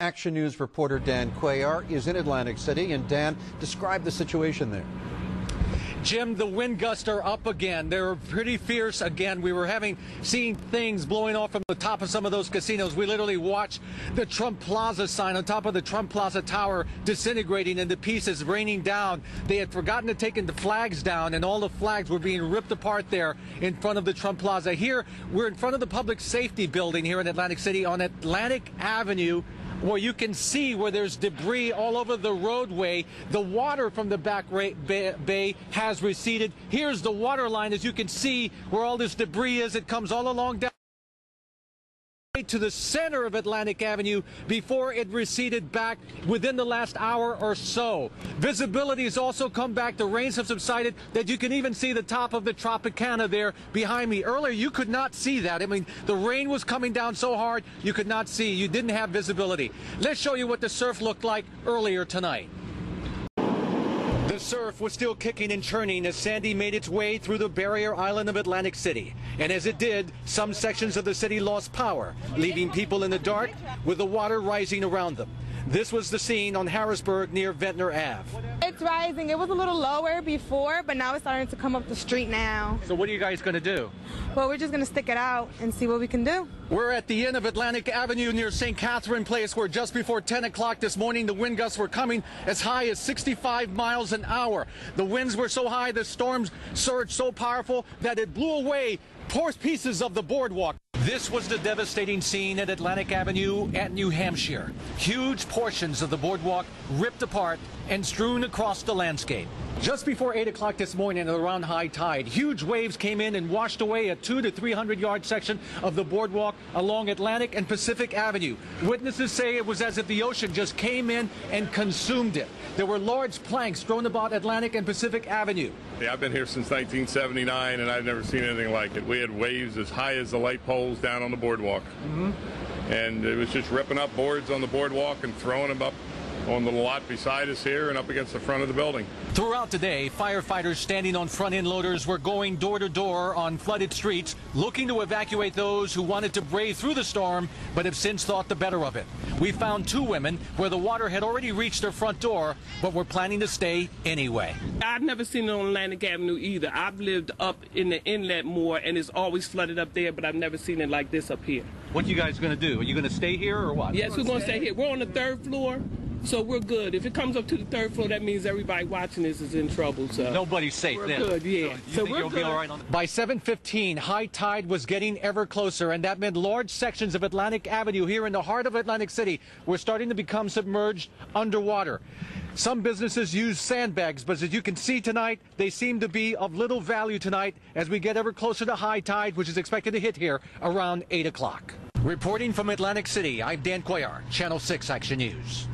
Action News reporter Dan Cuellar is in Atlantic City. And Dan, describe the situation there. Jim, the wind gusts are up again. They're pretty fierce again. We were seeing things blowing off from the top of some of those casinos. We literally watched the Trump Plaza sign on top of the Trump Plaza tower disintegrating into pieces, raining down. They had forgotten to take the flags down, and all the flags were being ripped apart there in front of the Trump Plaza. Here, we're in front of the public safety building here in Atlantic City on Atlantic Avenue, where you can see where there's debris all over the roadway. The water from the back bay has receded. Here's the water line, as you can see, where all this debris is. It comes all along down to the center of Atlantic Avenue before it receded back within the last hour or so. Visibility has also come back. The rains have subsided, that you can even see the top of the Tropicana there behind me. Earlier, you could not see that. I mean, the rain was coming down so hard, you could not see. You didn't have visibility. Let's show you what the surf looked like earlier tonight. The surf was still kicking and churning as Sandy made its way through the barrier island of Atlantic City. And as it did, some sections of the city lost power, leaving people in the dark with the water rising around them. This was the scene on Harrisburg near Ventnor Ave. It's rising. It was a little lower before, but now it's starting to come up the street now. So what are you guys going to do? Well, we're just going to stick it out and see what we can do. We're at the end of Atlantic Avenue near St. Catherine Place, where just before 10 o'clock this morning, the wind gusts were coming as high as 65 miles an hour. The winds were so high, the storms surged so powerful that it blew away pieces of the boardwalk. This was the devastating scene at Atlantic Avenue at New Hampshire. Huge portions of the boardwalk ripped apart and strewn across the landscape. Just before 8 o'clock this morning, around high tide, huge waves came in and washed away a 200 to 300 yard section of the boardwalk along Atlantic and Pacific Avenue. Witnesses say it was as if the ocean just came in and consumed it. There were large planks thrown about Atlantic and Pacific Avenue. Yeah, I've been here since 1979, and I've never seen anything like it. We had waves as high as the light poles down on the boardwalk. And it was just ripping up boards on the boardwalk and throwing them up on the lot beside us here and up against the front of the building. Throughout the day, firefighters standing on front-end loaders were going door to door on flooded streets, looking to evacuate those who wanted to brave through the storm, but have since thought the better of it. We found two women where the water had already reached their front door, but were planning to stay anyway. I've never seen it on Atlantic Avenue either. I've lived up in the inlet more, and it's always flooded up there, but I've never seen it like this up here. What are you guys going to do? Are you going to stay here or what? Yes, we're going to stay here. We're on the 3rd floor. So we're good. If it comes up to the 3rd floor, that means everybody watching this is in trouble. So nobody's safe we're then. Good, yeah. So we're good. Be all right on By 7:15, high tide was getting ever closer, and that meant large sections of Atlantic Avenue here in the heart of Atlantic City were starting to become submerged underwater. Some businesses use sandbags, but as you can see tonight, they seem to be of little value tonight as we get ever closer to high tide, which is expected to hit here around 8 o'clock. Reporting from Atlantic City, I'm Dan Cuellar, Channel 6 Action News.